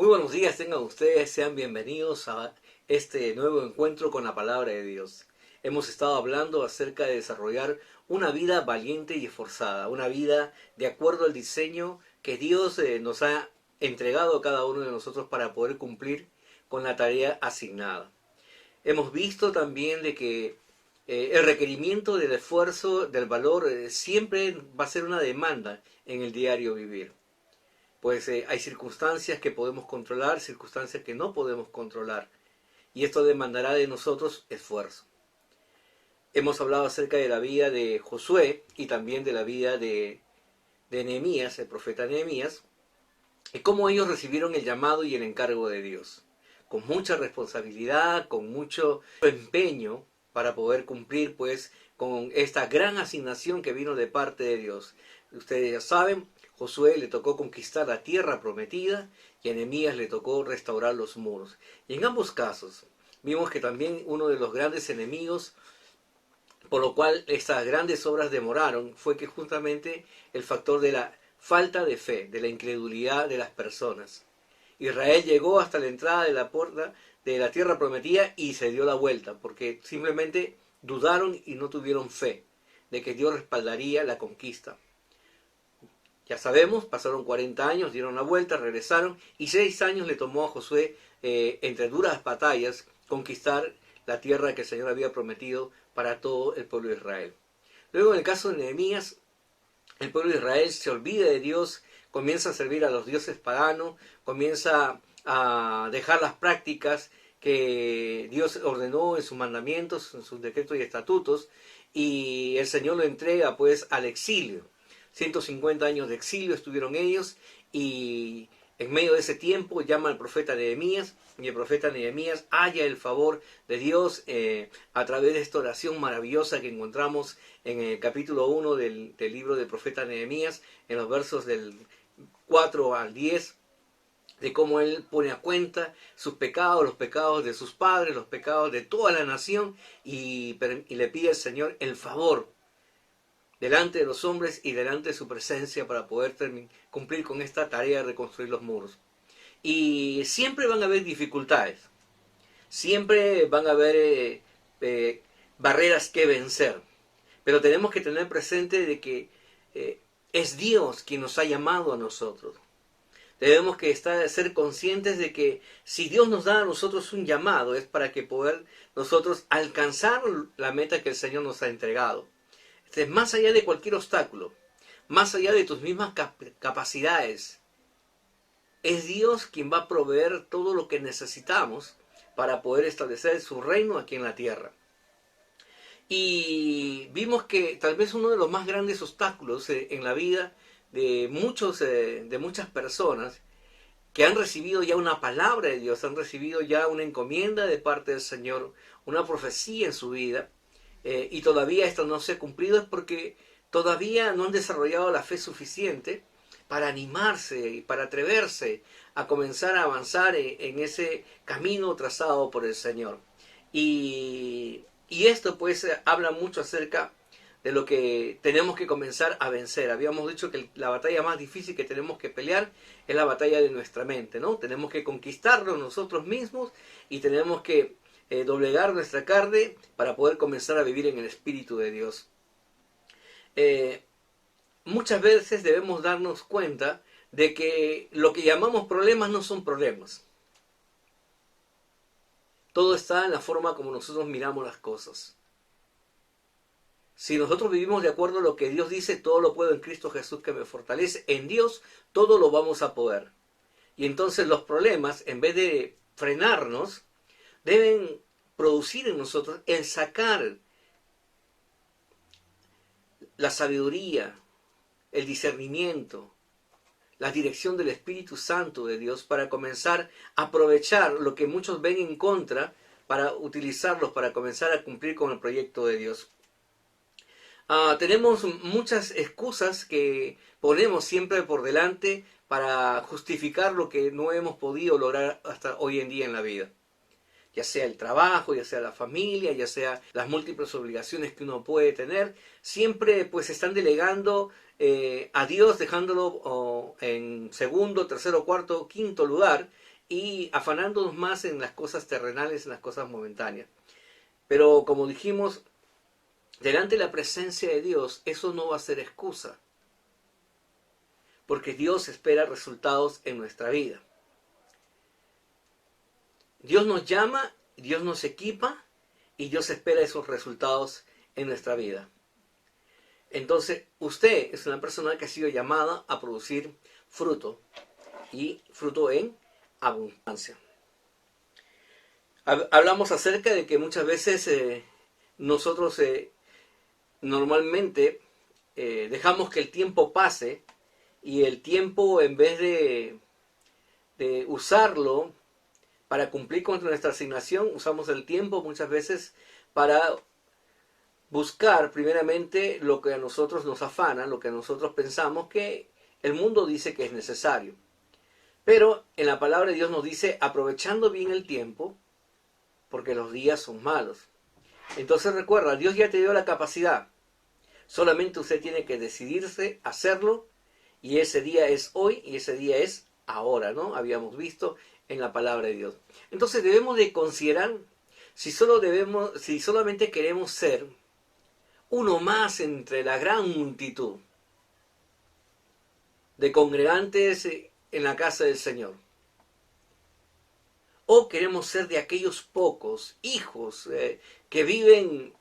Muy buenos días, tengan ustedes, sean bienvenidos a este nuevo encuentro con la palabra de Dios. Hemos estado hablando acerca de desarrollar una vida valiente y esforzada, una vida de acuerdo al diseño que Dios nos ha entregado a cada uno de nosotros para poder cumplir con la tarea asignada. Hemos visto también de que el requerimiento del esfuerzo, del valor, siempre va a ser una demanda en el diario vivir. Pues hay circunstancias que podemos controlar, circunstancias que no podemos controlar. Y esto demandará de nosotros esfuerzo. Hemos hablado acerca de la vida de Josué y también de la vida de Nehemías, el profeta Nehemías, y cómo ellos recibieron el llamado y el encargo de Dios. Con mucha responsabilidad, con mucho empeño para poder cumplir pues con esta gran asignación que vino de parte de Dios. Ustedes ya saben, Josué le tocó conquistar la tierra prometida y a Nehemías le tocó restaurar los muros. Y en ambos casos vimos que también uno de los grandes enemigos por lo cual estas grandes obras demoraron fue que justamente el factor de la falta de fe, de la incredulidad de las personas. Israel llegó hasta la entrada de la puerta de la tierra prometida y se dio la vuelta, porque simplemente dudaron y no tuvieron fe de que Dios respaldaría la conquista. Ya sabemos, pasaron 40 años, dieron la vuelta, regresaron, y 6 años le tomó a Josué, entre duras batallas, conquistar la tierra que el Señor había prometido para todo el pueblo de Israel. Luego, en el caso de Nehemías, el pueblo de Israel se olvida de Dios, comienza a servir a los dioses paganos, comienza a dejar las prácticas que Dios ordenó en sus mandamientos, en sus decretos y estatutos, y el Señor lo entrega pues al exilio. 150 años de exilio estuvieron ellos, y en medio de ese tiempo llama al profeta Nehemías, y el profeta Nehemías halla el favor de Dios a través de esta oración maravillosa que encontramos en el capítulo 1 del libro del profeta Nehemías, en los versos del 4 al 10, de cómo él pone a cuenta sus pecados, los pecados de sus padres, los pecados de toda la nación, y le pide al Señor el favor delante de los hombres y delante de su presencia para poder cumplir con esta tarea de reconstruir los muros. Y siempre van a haber dificultades, siempre van a haber barreras que vencer, pero tenemos que tener presente de que es Dios quien nos ha llamado a nosotros. Debemos que ser conscientes de que si Dios nos da a nosotros un llamado es para que poder nosotros alcanzar la meta que el Señor nos ha entregado. Entonces, más allá de cualquier obstáculo, más allá de tus mismas capacidades, es Dios quien va a proveer todo lo que necesitamos para poder establecer su reino aquí en la tierra. Y vimos que tal vez uno de los más grandes obstáculos en la vida de muchas personas que han recibido ya una palabra de Dios, han recibido ya una encomienda de parte del Señor, una profecía en su vida, y todavía esto no se ha cumplido, es porque todavía no han desarrollado la fe suficiente para animarse y para atreverse a comenzar a avanzar en ese camino trazado por el Señor. Y esto pues habla mucho acerca de lo que tenemos que comenzar a vencer. Habíamos dicho que la batalla más difícil que tenemos que pelear es la batalla de nuestra mente, ¿no? Tenemos que conquistarlo nosotros mismos y tenemos que doblegar nuestra carne para poder comenzar a vivir en el Espíritu de Dios. Muchas veces debemos darnos cuenta de que lo que llamamos problemas no son problemas. Todo está en la forma como nosotros miramos las cosas. Si nosotros vivimos de acuerdo a lo que Dios dice, todo lo puedo en Cristo Jesús que me fortalece, en Dios todo lo vamos a poder. Y entonces los problemas, en vez de frenarnos, deben producir en nosotros el sacar la sabiduría, el discernimiento, la dirección del Espíritu Santo de Dios para comenzar a aprovechar lo que muchos ven en contra para utilizarlos para comenzar a cumplir con el proyecto de Dios. Tenemos muchas excusas que ponemos siempre por delante para justificar lo que no hemos podido lograr hasta hoy en día en la vida. ya sea el trabajo, ya sea la familia, ya sea las múltiples obligaciones que uno puede tener, siempre pues están delegando a Dios, dejándolo en segundo, tercero, cuarto, quinto lugar y afanándonos más en las cosas terrenales, en las cosas momentáneas. Pero como dijimos, delante de la presencia de Dios, eso no va a ser excusa, porque Dios espera resultados en nuestra vida. Dios nos llama, Dios nos equipa y Dios espera esos resultados en nuestra vida. Entonces, usted es una persona que ha sido llamada a producir fruto y fruto en abundancia. Hablamos acerca de que muchas veces nosotros normalmente dejamos que el tiempo pase y el tiempo, en vez de usarlo para cumplir con nuestra asignación, usamos el tiempo muchas veces para buscar primeramente lo que a nosotros nos afana, lo que a nosotros pensamos que el mundo dice que es necesario. Pero en la palabra de Dios nos dice, aprovechando bien el tiempo, porque los días son malos. Entonces recuerda, Dios ya te dio la capacidad. Solamente usted tiene que decidirse a hacerlo, y ese día es hoy y ese día es ahora, ¿no? Habíamos visto en la palabra de Dios. Entonces debemos de considerar si solamente queremos ser uno más entre la gran multitud de congregantes en la casa del Señor. O queremos ser de aquellos pocos hijos que viven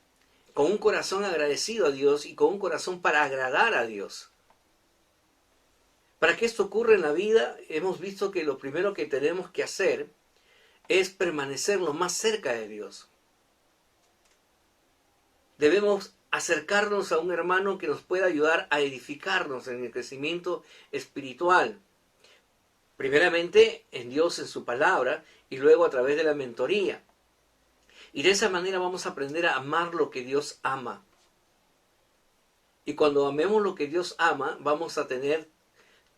con un corazón agradecido a Dios y con un corazón para agradar a Dios. Para que esto ocurra en la vida, hemos visto que lo primero que tenemos que hacer es permanecer lo más cerca de Dios. Debemos acercarnos a un hermano que nos pueda ayudar a edificarnos en el crecimiento espiritual. Primeramente en Dios, en su palabra, y luego a través de la mentoría. Y de esa manera vamos a aprender a amar lo que Dios ama. Y cuando amemos lo que Dios ama, vamos a tener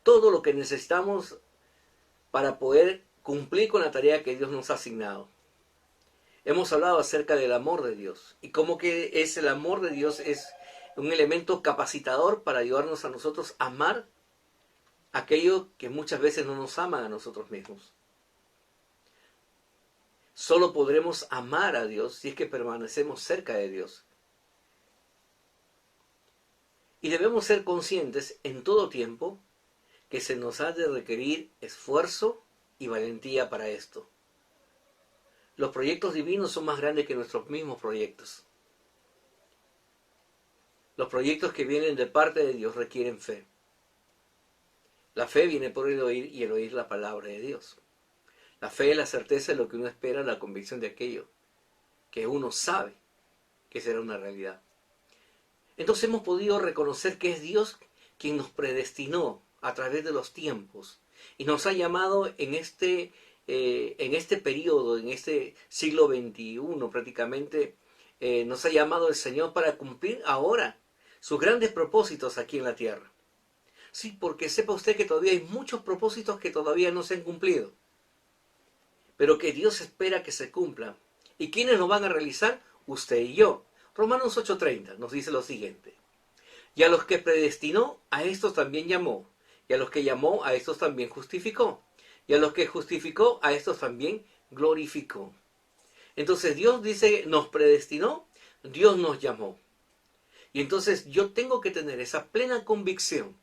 todo lo que necesitamos para poder cumplir con la tarea que Dios nos ha asignado. Hemos hablado acerca del amor de Dios y cómo que el amor de Dios es un elemento capacitador para ayudarnos a nosotros a amar aquello que muchas veces no nos aman a nosotros mismos. Solo podremos amar a Dios si es que permanecemos cerca de Dios. Y debemos ser conscientes en todo tiempo que se nos ha de requerir esfuerzo y valentía para esto. Los proyectos divinos son más grandes que nuestros mismos proyectos. Los proyectos que vienen de parte de Dios requieren fe. La fe viene por el oír y el oír la palabra de Dios. La fe es la certeza de lo que uno espera, la convicción de aquello que uno sabe que será una realidad. Entonces hemos podido reconocer que es Dios quien nos predestinó a través de los tiempos y nos ha llamado en este periodo, en este siglo XXI prácticamente, nos ha llamado el Señor para cumplir ahora sus grandes propósitos aquí en la tierra. Sí, porque sepa usted que todavía hay muchos propósitos que todavía no se han cumplido, pero que Dios espera que se cumplan. ¿Y quiénes lo van a realizar? Usted y yo. Romanos 8:30 nos dice lo siguiente: y a los que predestinó, a estos también llamó, y a los que llamó, a estos también justificó, y a los que justificó, a estos también glorificó. Entonces Dios dice, nos predestinó, Dios nos llamó. Y entonces yo tengo que tener esa plena convicción.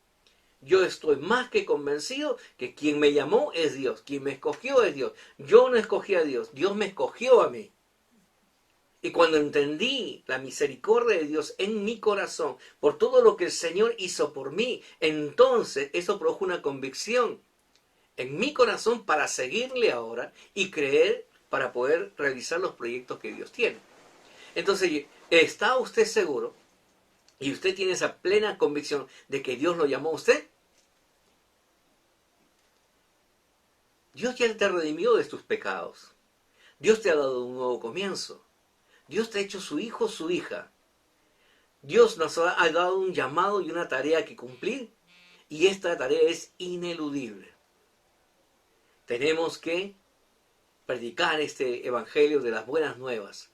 Yo estoy más que convencido que quien me llamó es Dios, quien me escogió es Dios. Yo no escogí a Dios, Dios me escogió a mí. Y cuando entendí la misericordia de Dios en mi corazón, por todo lo que el Señor hizo por mí, entonces eso produjo una convicción en mi corazón para seguirle ahora y creer para poder realizar los proyectos que Dios tiene. Entonces, ¿está usted seguro y usted tiene esa plena convicción de que Dios lo llamó a usted? Dios ya te redimió de tus pecados. Dios te ha dado un nuevo comienzo. Dios te ha hecho su hijo, su hija. Dios nos ha dado un llamado y una tarea que cumplir, y esta tarea es ineludible. Tenemos que predicar este evangelio de las buenas nuevas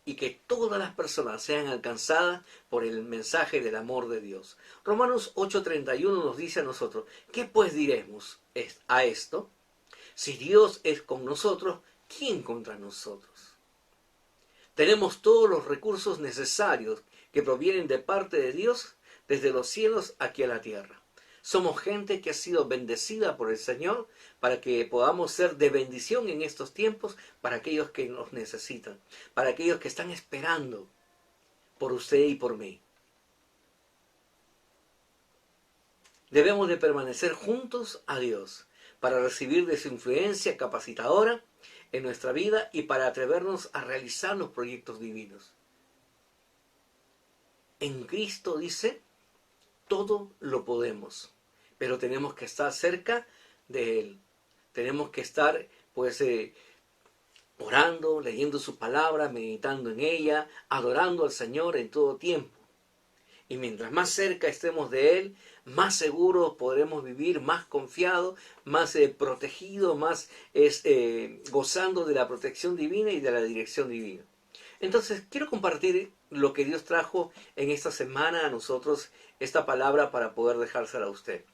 y que todas las personas sean alcanzadas por el mensaje del amor de Dios. Romanos 8:31 nos dice a nosotros, ¿qué pues diremos a esto? Si Dios es con nosotros, ¿quién contra nosotros? Tenemos todos los recursos necesarios que provienen de parte de Dios desde los cielos aquí a la tierra. Somos gente que ha sido bendecida por el Señor para que podamos ser de bendición en estos tiempos para aquellos que nos necesitan, para aquellos que están esperando por usted y por mí. Debemos de permanecer juntos a Dios para recibir de su influencia capacitadora en nuestra vida y para atrevernos a realizar los proyectos divinos. En Cristo dice, todo lo podemos, pero tenemos que estar cerca de Él. Tenemos que estar, orando, leyendo su palabra, meditando en ella, adorando al Señor en todo tiempo. Y mientras más cerca estemos de Él, más seguros podremos vivir, más confiados, más protegidos, más gozando de la protección divina y de la dirección divina. Entonces, quiero compartir lo que Dios trajo en esta semana a nosotros, esta palabra para poder dejársela a usted.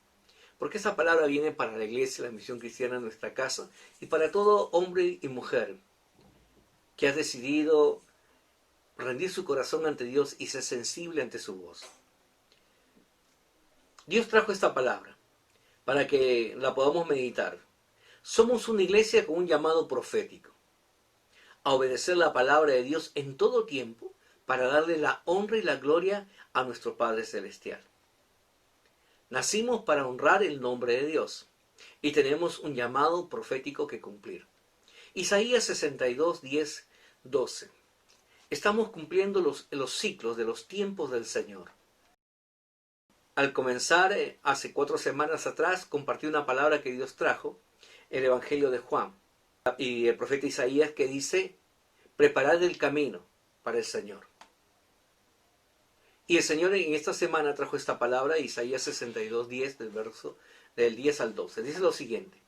Porque esa palabra viene para la iglesia, la misión cristiana en nuestra casa, y para todo hombre y mujer que ha decidido rendir su corazón ante Dios y ser sensible ante su voz. Dios trajo esta palabra para que la podamos meditar. Somos una iglesia con un llamado profético a obedecer la palabra de Dios en todo tiempo para darle la honra y la gloria a nuestro Padre Celestial. Nacimos para honrar el nombre de Dios y tenemos un llamado profético que cumplir. Isaías 62, 10, 12. Estamos cumpliendo los ciclos de los tiempos del Señor. Al comenzar, hace 4 semanas atrás, compartí una palabra que Dios trajo, el Evangelio de Juan. Y el profeta Isaías que dice, preparad el camino para el Señor. Y el Señor en esta semana trajo esta palabra, Isaías 62, 10, del 10 al 12. Dice lo siguiente,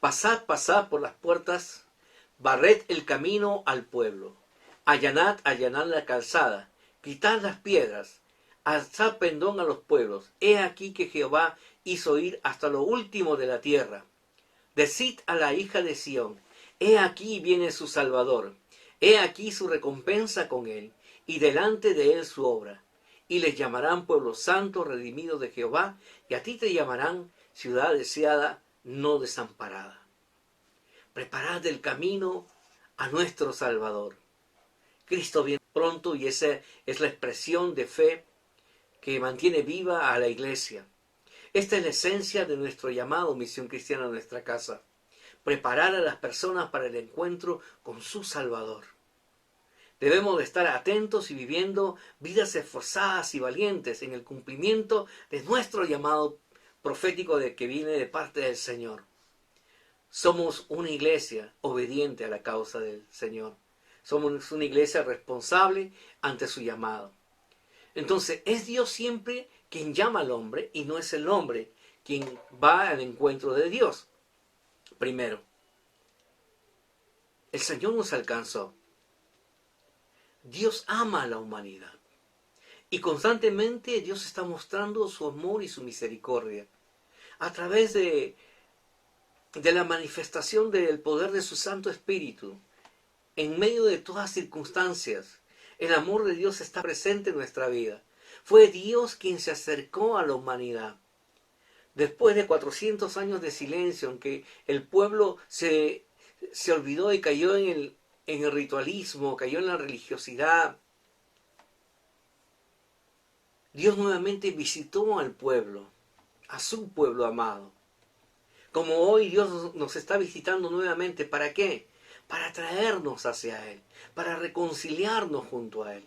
pasad, pasad por las puertas, barred el camino al pueblo, allanad, allanad la calzada, quitad las piedras, alzad pendón a los pueblos. He aquí que Jehová hizo ir hasta lo último de la tierra. Decid a la hija de Sión, he aquí viene su Salvador, he aquí su recompensa con él, y delante de él su obra. Y les llamarán pueblo santo, redimido de Jehová, y a ti te llamarán ciudad deseada, no desamparada. Preparad el camino a nuestro Salvador. Cristo viene pronto y esa es la expresión de fe que mantiene viva a la iglesia. Esta es la esencia de nuestro llamado Misión Cristiana en nuestra casa. Preparar a las personas para el encuentro con su Salvador. Debemos de estar atentos y viviendo vidas esforzadas y valientes en el cumplimiento de nuestro llamado profético que viene de parte del Señor. Somos una iglesia obediente a la causa del Señor. Somos una iglesia responsable ante su llamado. Entonces, es Dios siempre quien llama al hombre y no es el hombre quien va al encuentro de Dios. Primero, el Señor nos alcanzó. Dios ama a la humanidad. Y constantemente Dios está mostrando su amor y su misericordia a través de la manifestación del poder de su Santo Espíritu. En medio de todas circunstancias, el amor de Dios está presente en nuestra vida. Fue Dios quien se acercó a la humanidad. Después de 400 años de silencio, en que el pueblo se olvidó y cayó en el ritualismo, cayó en la religiosidad, Dios nuevamente visitó al pueblo, a su pueblo amado. Como hoy Dios nos está visitando nuevamente, ¿para qué? Para traernos hacia Él, para reconciliarnos junto a Él.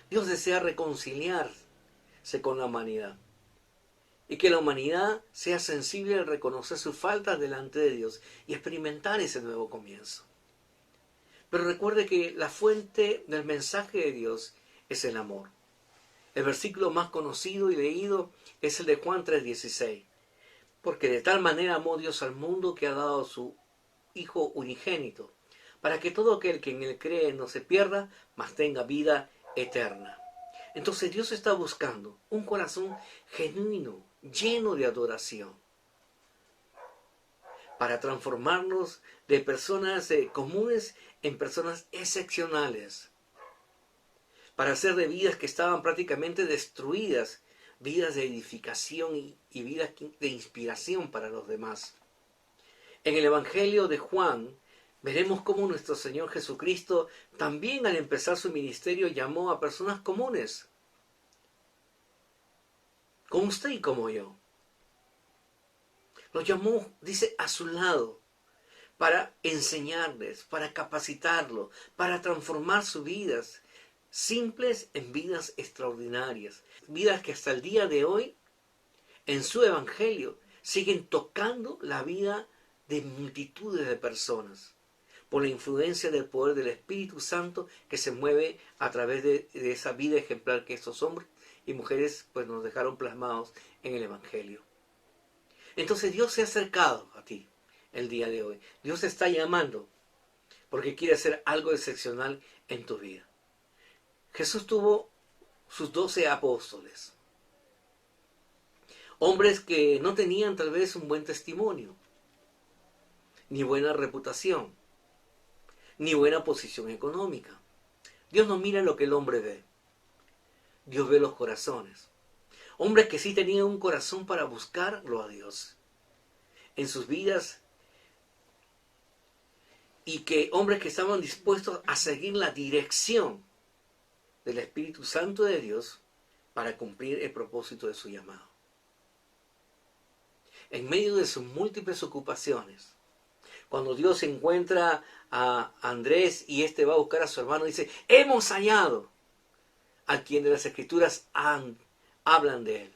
Dios desea reconciliarse con la humanidad y que la humanidad sea sensible al reconocer sus faltas delante de Dios y experimentar ese nuevo comienzo. Pero recuerde que la fuente del mensaje de Dios es el amor. El versículo más conocido y leído es el de Juan 3:16. Porque de tal manera amó Dios al mundo que ha dado a su Hijo unigénito, para que todo aquel que en él cree no se pierda, mas tenga vida eterna. Entonces Dios está buscando un corazón genuino, lleno de adoración, para transformarnos de personas comunes en personas excepcionales, para hacer de vidas que estaban prácticamente destruidas, vidas de edificación y vidas de inspiración para los demás. En el Evangelio de Juan veremos cómo nuestro Señor Jesucristo también al empezar su ministerio llamó a personas comunes, como usted y como yo. Los llamó, dice, a su lado, para enseñarles, para capacitarlos, para transformar sus vidas simples en vidas extraordinarias. Vidas que hasta el día de hoy, en su evangelio, siguen tocando la vida de multitudes de personas, por la influencia del poder del Espíritu Santo que se mueve a través de esa vida ejemplar que estos hombres y mujeres pues nos dejaron plasmados en el evangelio. Entonces Dios se ha acercado a ti el día de hoy. Dios te está llamando porque quiere hacer algo excepcional en tu vida. Jesús tuvo sus 12 apóstoles. Hombres que no tenían tal vez un buen testimonio, ni buena reputación, ni buena posición económica. Dios no mira lo que el hombre ve. Dios ve los corazones. Hombres que sí tenían un corazón para buscarlo a Dios en sus vidas, y que hombres que estaban dispuestos a seguir la dirección del Espíritu Santo de Dios para cumplir el propósito de su llamado. En medio de sus múltiples ocupaciones, cuando Dios encuentra a Andrés y este va a buscar a su hermano, dice, hemos hallado a quien de las Escrituras hablan de él.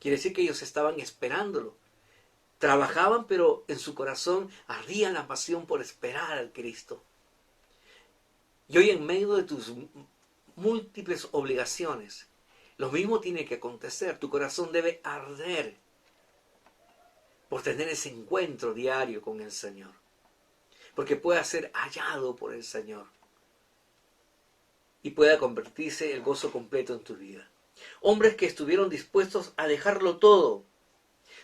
Quiere decir que ellos estaban esperándolo. Trabajaban, pero en su corazón ardía la pasión por esperar al Cristo. Y hoy en medio de tus múltiples obligaciones, lo mismo tiene que acontecer. Tu corazón debe arder por tener ese encuentro diario con el Señor, porque pueda ser hallado por el Señor y pueda convertirse el gozo completo en tu vida. Hombres que estuvieron dispuestos a dejarlo todo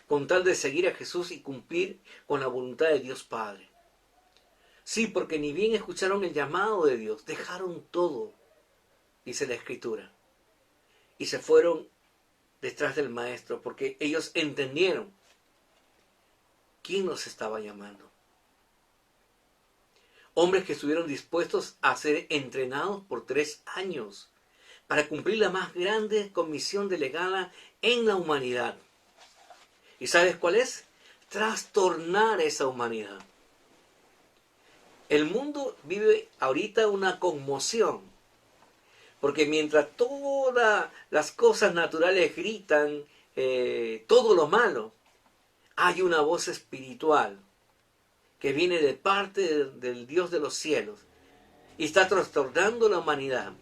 con tal de seguir a Jesús y cumplir con la voluntad de Dios Padre. Sí, porque ni bien escucharon el llamado de Dios, dejaron todo, dice la Escritura, y se fueron detrás del Maestro, porque ellos entendieron quién los estaba llamando. Hombres que estuvieron dispuestos a ser entrenados por 3 años para cumplir la más grande comisión delegada en la humanidad. ¿Y sabes cuál es? Trastornar esa humanidad. El mundo vive ahorita una conmoción, porque mientras todas las cosas naturales gritan todo lo malo, hay una voz espiritual que viene de parte del Dios de los cielos y está trastornando la humanidad.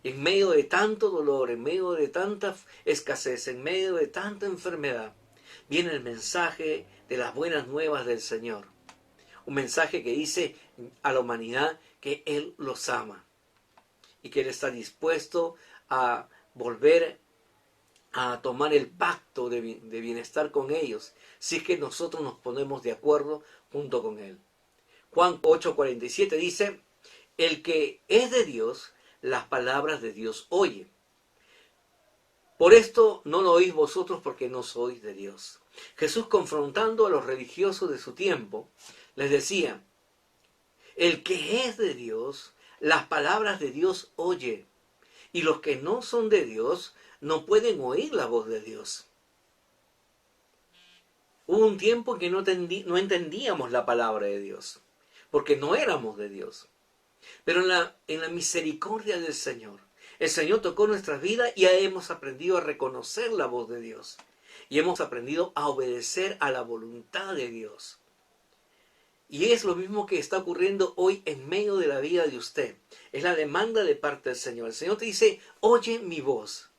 En medio de tanto dolor, en medio de tanta escasez, en medio de tanta enfermedad, viene el mensaje de las buenas nuevas del Señor. Un mensaje que dice a la humanidad que Él los ama y que Él está dispuesto a volver a tomar el pacto de bienestar con ellos, si es que nosotros nos ponemos de acuerdo junto con Él. Juan 8:47 dice, el que es de Dios, las palabras de Dios oye. Por esto no lo oís vosotros porque no sois de Dios. Jesús, confrontando a los religiosos de su tiempo, les decía, el que es de Dios, las palabras de Dios oye. Y los que no son de Dios no pueden oír la voz de Dios. Hubo un tiempo en que no entendíamos la palabra de Dios, porque no éramos de Dios. Pero en la misericordia del Señor, el Señor tocó nuestras vidas y hemos aprendido a reconocer la voz de Dios. Y hemos aprendido a obedecer a la voluntad de Dios. Y es lo mismo que está ocurriendo hoy en medio de la vida de usted. Es la demanda de parte del Señor. El Señor te dice, oye mi voz.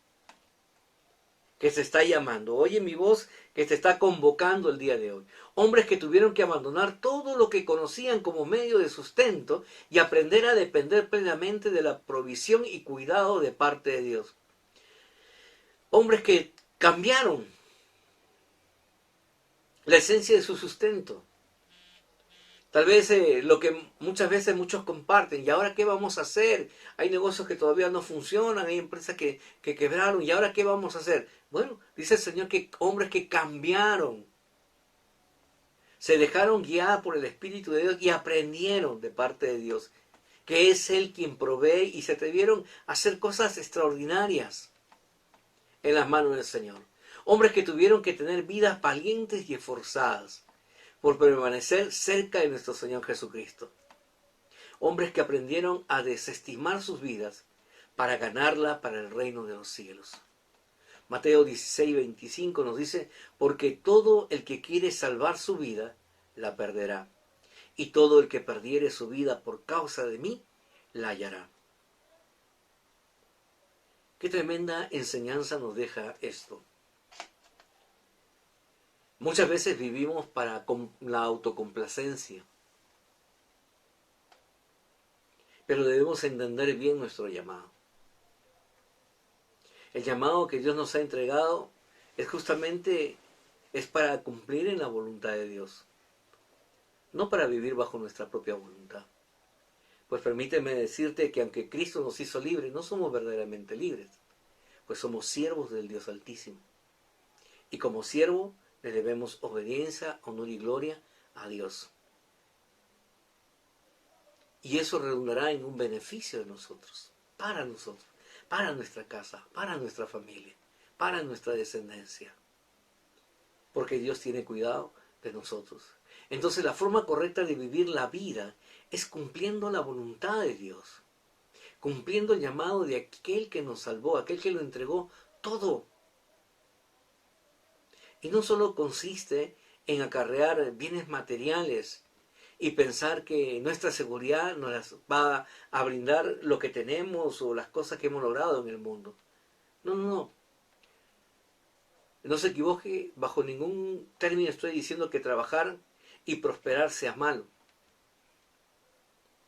que se está llamando. Oye mi voz que te está convocando el día de hoy. Hombres que tuvieron que abandonar todo lo que conocían como medio de sustento y aprender a depender plenamente de la provisión y cuidado de parte de Dios. Hombres que cambiaron la esencia de su sustento. Tal vez lo que muchas veces muchos comparten, ¿y ahora qué vamos a hacer? Hay negocios que todavía no funcionan, hay empresas que quebraron, ¿y ahora qué vamos a hacer? Bueno, dice el Señor que hombres que cambiaron, se dejaron guiar por el Espíritu de Dios y aprendieron de parte de Dios, que es Él quien provee y se atrevieron a hacer cosas extraordinarias en las manos del Señor. Hombres que tuvieron que tener vidas valientes y esforzadas por permanecer cerca de nuestro Señor Jesucristo. Hombres que aprendieron a desestimar sus vidas para ganarla para el reino de los cielos. Mateo 16:25 nos dice, porque todo el que quiere salvar su vida, la perderá. Y todo el que perdiere su vida por causa de mí, la hallará. Qué tremenda enseñanza nos deja esto. Muchas veces vivimos para la autocomplacencia, pero debemos entender bien nuestro llamado. El llamado que Dios nos ha entregado es para cumplir en la voluntad de Dios, no para vivir bajo nuestra propia voluntad. Pues permíteme decirte que aunque Cristo nos hizo libres, no somos verdaderamente libres, pues somos siervos del Dios Altísimo. Y como siervo le debemos obediencia, honor y gloria a Dios. Y eso redundará en un beneficio de nosotros, para nuestra casa, para nuestra familia, para nuestra descendencia. Porque Dios tiene cuidado de nosotros. Entonces la forma correcta de vivir la vida es cumpliendo la voluntad de Dios, cumpliendo el llamado de aquel que nos salvó, aquel que lo entregó todo. Y no solo consiste en acarrear bienes materiales y pensar que nuestra seguridad nos las va a brindar lo que tenemos o las cosas que hemos logrado en el mundo. No, no, no. No se equivoque, bajo ningún término estoy diciendo que trabajar y prosperar sea malo.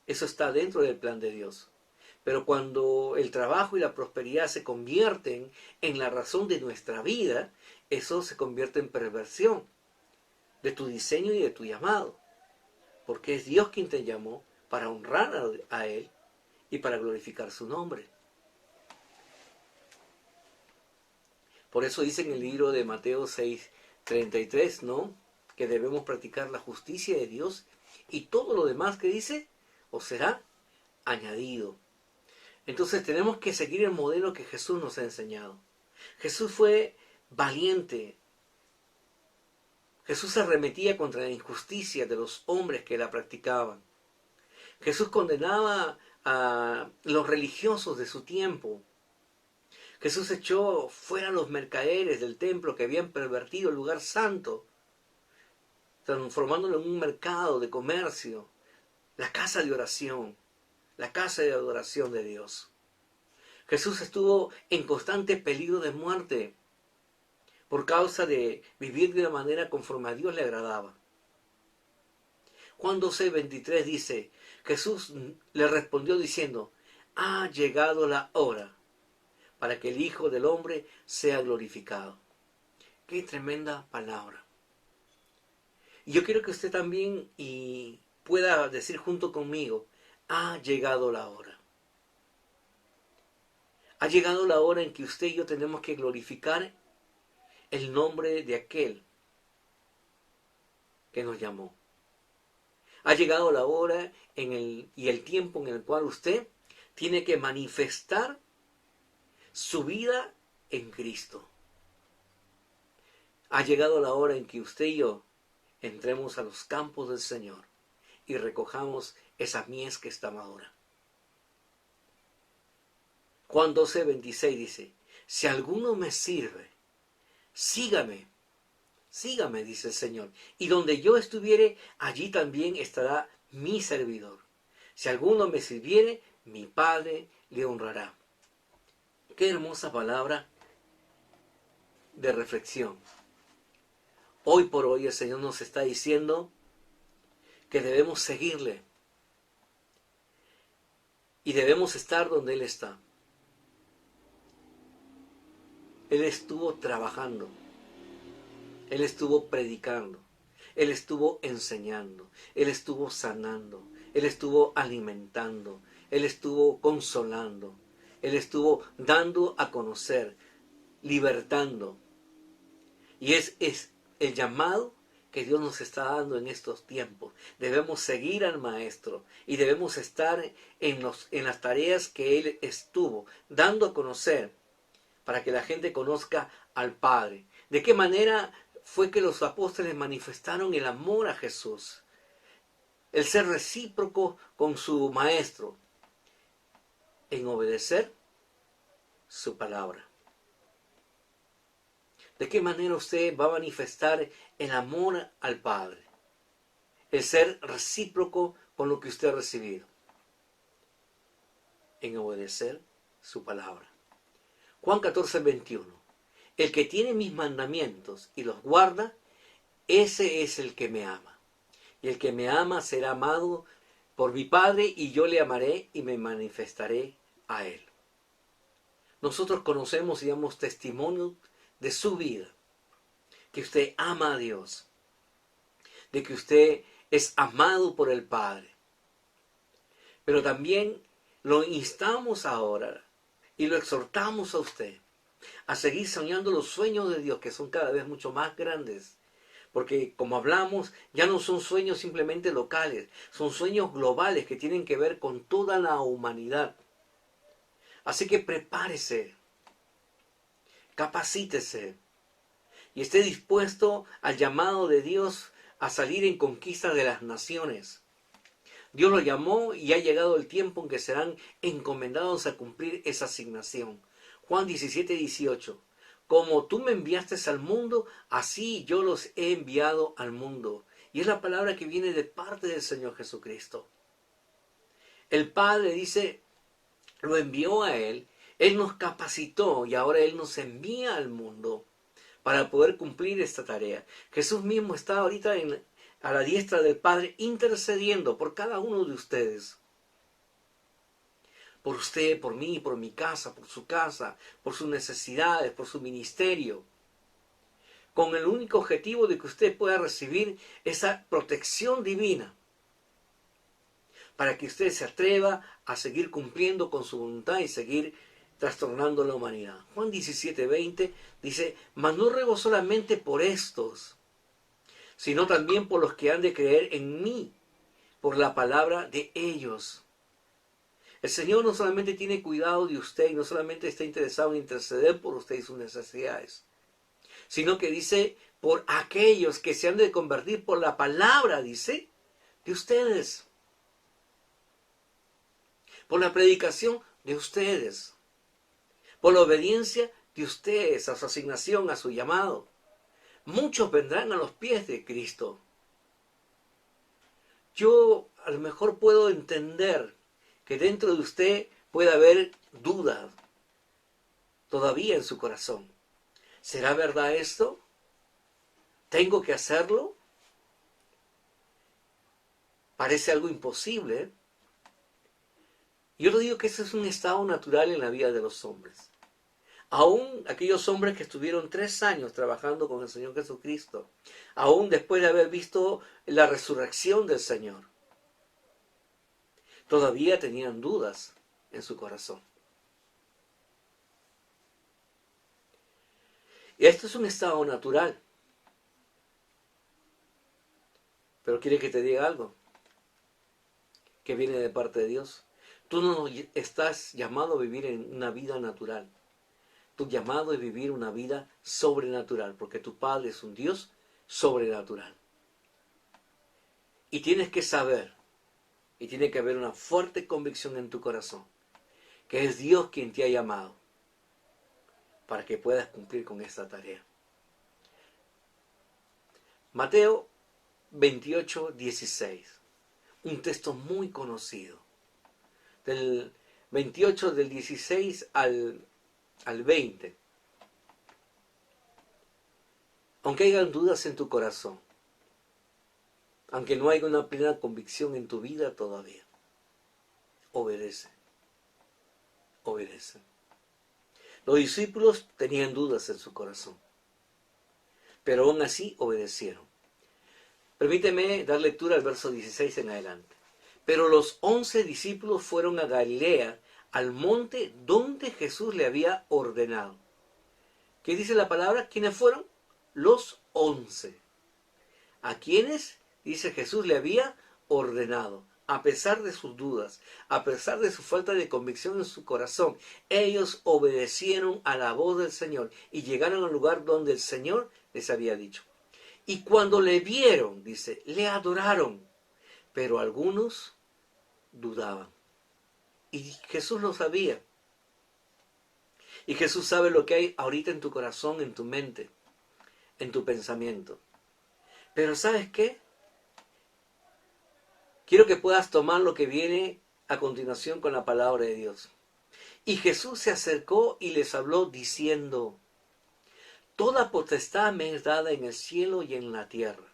Eso está dentro del plan de Dios. Pero cuando el trabajo y la prosperidad se convierten en la razón de nuestra vida, eso se convierte en perversión de tu diseño y de tu llamado. Porque es Dios quien te llamó para honrar a Él y para glorificar su nombre. Por eso dice en el libro de Mateo 6:33, ¿no? Que debemos practicar la justicia de Dios y todo lo demás que dice os será añadido. Entonces tenemos que seguir el modelo que Jesús nos ha enseñado. Jesús fue valiente. Jesús se arremetía contra la injusticia de los hombres que la practicaban. Jesús condenaba a los religiosos de su tiempo. Jesús echó fuera a los mercaderes del templo que habían pervertido el lugar santo, transformándolo en un mercado de comercio, la casa de oración, la casa de adoración de Dios. Jesús estuvo en constante peligro de muerte por causa de vivir de una manera conforme a Dios le agradaba. Juan 12:23 dice, Jesús le respondió diciendo, ha llegado la hora para que el Hijo del Hombre sea glorificado. Qué tremenda palabra. Y yo quiero que usted también pueda decir junto conmigo, ha llegado la hora. Ha llegado la hora en que usted y yo tenemos que glorificar el nombre de aquel que nos llamó. Ha llegado la hora y el tiempo en el cual usted tiene que manifestar su vida en Cristo. Ha llegado la hora en que usted y yo entremos a los campos del Señor y recojamos esa mies que está madura. Juan 12:26 dice, si alguno me sirve, sígame, dice el Señor, y donde yo estuviere, allí también estará mi servidor. Si alguno me sirviere, mi Padre le honrará. Qué hermosa palabra de reflexión. Hoy por hoy el Señor nos está diciendo que debemos seguirle y debemos estar donde Él está. Él estuvo trabajando, Él estuvo predicando, Él estuvo enseñando, Él estuvo sanando, Él estuvo alimentando, Él estuvo consolando, Él estuvo dando a conocer, libertando. Y es el llamado que Dios nos está dando en estos tiempos. Debemos seguir al Maestro y debemos estar en las tareas que Él estuvo dando a conocer para que la gente conozca al Padre. ¿De qué manera fue que los apóstoles manifestaron el amor a Jesús? El ser recíproco con su Maestro en obedecer su palabra. ¿De qué manera usted va a manifestar el amor al Padre? El ser recíproco con lo que usted ha recibido. En obedecer su palabra. Juan 14:21. El que tiene mis mandamientos y los guarda, ese es el que me ama. Y el que me ama será amado por mi Padre, y yo le amaré y me manifestaré a él. Nosotros conocemos y damos testimonio de su vida, que usted ama a Dios, de que usted es amado por el Padre. Pero también lo instamos ahora y lo exhortamos a usted a seguir soñando los sueños de Dios, que son cada vez mucho más grandes. Porque como hablamos, ya no son sueños simplemente locales, son sueños globales que tienen que ver con toda la humanidad. Así que prepárese, capacítese y esté dispuesto al llamado de Dios a salir en conquista de las naciones. Dios lo llamó y ha llegado el tiempo en que serán encomendados a cumplir esa asignación. Juan 17:18. Como tú me enviaste al mundo, así yo los he enviado al mundo. Y es la palabra que viene de parte del Señor Jesucristo. El Padre dice, lo envió a Él, Él nos capacitó y ahora Él nos envía al mundo para poder cumplir esta tarea. Jesús mismo está ahorita a la diestra del Padre intercediendo por cada uno de ustedes. Por usted, por mí, por mi casa, por sus necesidades, por su ministerio. Con el único objetivo de que usted pueda recibir esa protección divina. Para que usted se atreva a seguir cumpliendo con su voluntad y seguir trastornando la humanidad. Juan 17:20 dice, mas no ruego solamente por estos, sino también por los que han de creer en mí, por la palabra de ellos. El Señor no solamente tiene cuidado de usted y no solamente está interesado en interceder por usted y sus necesidades, sino que dice por aquellos que se han de convertir por la palabra, dice, de ustedes. Por la predicación de ustedes. Por la obediencia de ustedes a su asignación, a su llamado. Muchos vendrán a los pies de Cristo. Yo a lo mejor puedo entender que dentro de usted puede haber dudas todavía en su corazón. ¿Será verdad esto? ¿Tengo que hacerlo? Parece algo imposible. Yo le digo que ese es un estado natural en la vida de los hombres. Aún aquellos hombres que estuvieron 3 años trabajando con el Señor Jesucristo, aún después de haber visto la resurrección del Señor, todavía tenían dudas en su corazón. Y esto es un estado natural. Pero quiere que te diga algo que viene de parte de Dios. Tú no estás llamado a vivir en una vida natural. Tu llamado es vivir una vida sobrenatural, porque tu Padre es un Dios sobrenatural. Y tienes que saber, y tiene que haber una fuerte convicción en tu corazón, que es Dios quien te ha llamado para que puedas cumplir con esta tarea. Mateo 28:16, un texto muy conocido. Del 28 del 16 al 20. Aunque hayan dudas en tu corazón, aunque no haya una plena convicción en tu vida todavía, obedece, obedece. Los discípulos tenían dudas en su corazón, pero aún así obedecieron. Permíteme dar lectura al verso 16 en adelante. Pero los 11 discípulos fueron a Galilea, al monte donde Jesús le había ordenado. ¿Qué dice la palabra? ¿Quiénes fueron? Los 11. ¿A quiénes? Dice Jesús le había ordenado. A pesar de sus dudas, a pesar de su falta de convicción en su corazón, ellos obedecieron a la voz del Señor y llegaron al lugar donde el Señor les había dicho. Y cuando le vieron, dice, le adoraron, pero algunos dudaban. Y Jesús lo sabía. Y Jesús sabe lo que hay ahorita en tu corazón, en tu mente, en tu pensamiento. Pero ¿sabes qué? Quiero que puedas tomar lo que viene a continuación con la palabra de Dios. Y Jesús se acercó y les habló diciendo, toda potestad me es dada en el cielo y en la tierra.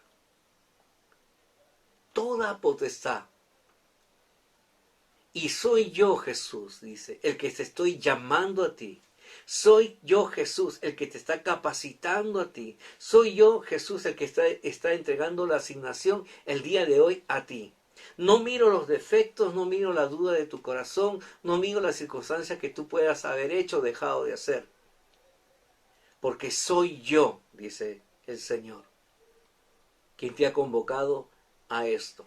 Toda potestad. Y soy yo, Jesús, dice, el que te estoy llamando a ti. Soy yo, Jesús, el que te está capacitando a ti. Soy yo, Jesús, el que está entregando la asignación el día de hoy a ti. No miro los defectos, no miro la duda de tu corazón, no miro las circunstancias que tú puedas haber hecho o dejado de hacer. Porque soy yo, dice el Señor, quien te ha convocado a esto.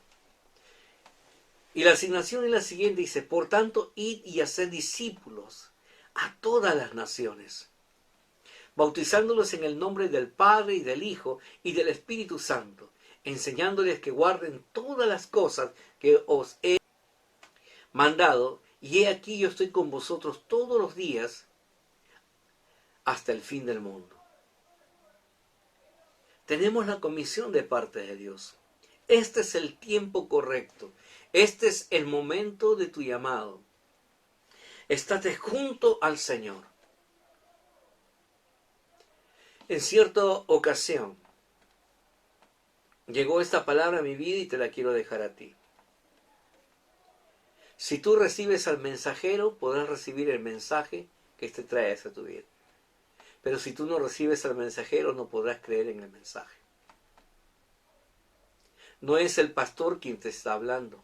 Y la asignación es la siguiente, dice, por tanto, id y haced discípulos a todas las naciones, bautizándolos en el nombre del Padre y del Hijo y del Espíritu Santo, enseñándoles que guarden todas las cosas que os he mandado, y he aquí yo estoy con vosotros todos los días hasta el fin del mundo. Tenemos la comisión de parte de Dios. Este es el tiempo correcto. Este es el momento de tu llamado. Estate junto al Señor. En cierta ocasión llegó esta palabra a mi vida y te la quiero dejar a ti. Si tú recibes al mensajero, podrás recibir el mensaje que te trae hacia tu vida. Pero si tú no recibes al mensajero, no podrás creer en el mensaje. No es el pastor quien te está hablando.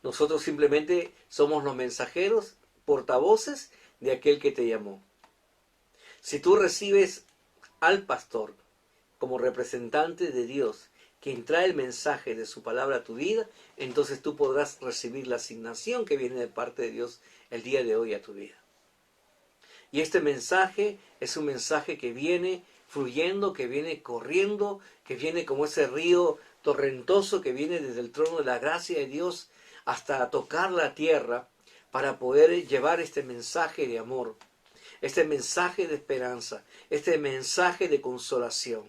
Nosotros simplemente somos los mensajeros, portavoces de aquel que te llamó. Si tú recibes al pastor como representante de Dios, quien trae el mensaje de su palabra a tu vida, entonces tú podrás recibir la asignación que viene de parte de Dios el día de hoy a tu vida. Y este mensaje es un mensaje que viene fluyendo, que viene corriendo, que viene como ese río torrentoso que viene desde el trono de la gracia de Dios hasta tocar la tierra para poder llevar este mensaje de amor, este mensaje de esperanza, este mensaje de consolación.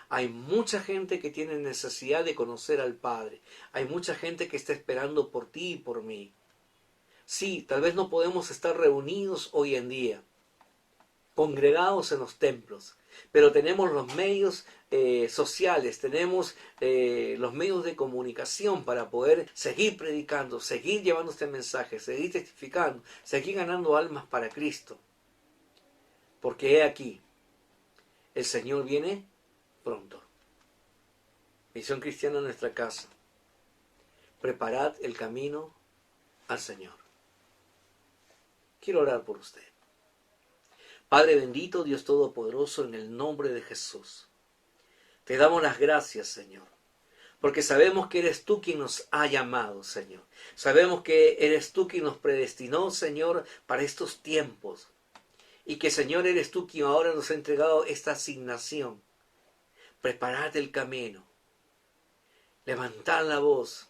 Hay mucha gente que tiene necesidad de conocer al Padre. Hay mucha gente que está esperando por ti y por mí. Sí, tal vez no podemos estar reunidos hoy en día, congregados en los templos, pero tenemos los medios sociales, tenemos los medios de comunicación para poder seguir predicando, seguir llevando este mensaje, seguir testificando, seguir ganando almas para Cristo. Porque he aquí, el Señor viene pronto. Misión Cristiana en nuestra casa. Preparad el camino al Señor. Quiero orar por usted. Padre bendito, Dios Todopoderoso, en el nombre de Jesús, te damos las gracias, Señor, porque sabemos que eres tú quien nos ha llamado, Señor. Sabemos que eres tú quien nos predestinó, Señor, para estos tiempos. Y que, Señor, eres tú quien ahora nos ha entregado esta asignación. Preparad el camino, levantar la voz,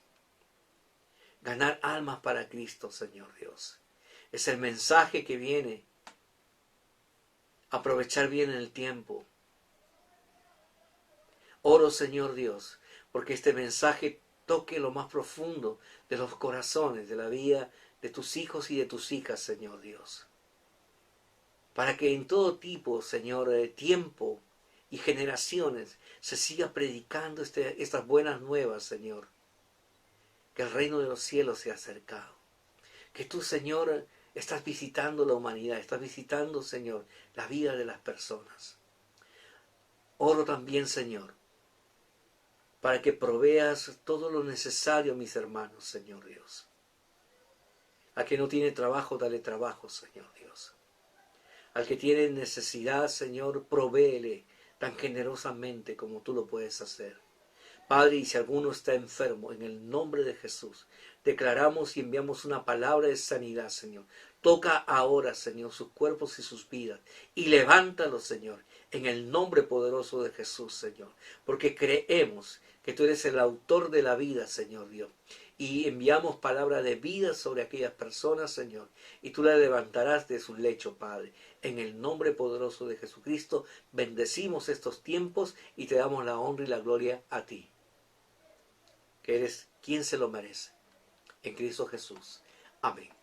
ganar almas para Cristo, Señor Dios. Es el mensaje que viene. Aprovechar bien el tiempo. Oro, Señor Dios, porque este mensaje toque lo más profundo de los corazones, de la vida de tus hijos y de tus hijas, Señor Dios. Para que en todo tipo, Señor, tiempo y generaciones se siga predicando estas buenas nuevas, Señor. Que el reino de los cielos se ha acercado. Que tú, Señor, estás visitando la humanidad, estás visitando, Señor, la vida de las personas. Oro también, Señor, para que proveas todo lo necesario a mis hermanos, Señor Dios. Al que no tiene trabajo, dale trabajo, Señor Dios. Al que tiene necesidad, Señor, provéele tan generosamente como tú lo puedes hacer. Padre, y si alguno está enfermo, en el nombre de Jesús, declaramos y enviamos una palabra de sanidad, Señor. Toca ahora, Señor, sus cuerpos y sus vidas, y levántalos, Señor, en el nombre poderoso de Jesús, Señor. Porque creemos que tú eres el autor de la vida, Señor Dios. Y enviamos palabra de vida sobre aquellas personas, Señor, y tú las levantarás de su lecho, Padre. En el nombre poderoso de Jesucristo, bendecimos estos tiempos y te damos la honra y la gloria a ti, que eres quien se lo merece. En Cristo Jesús. Amén.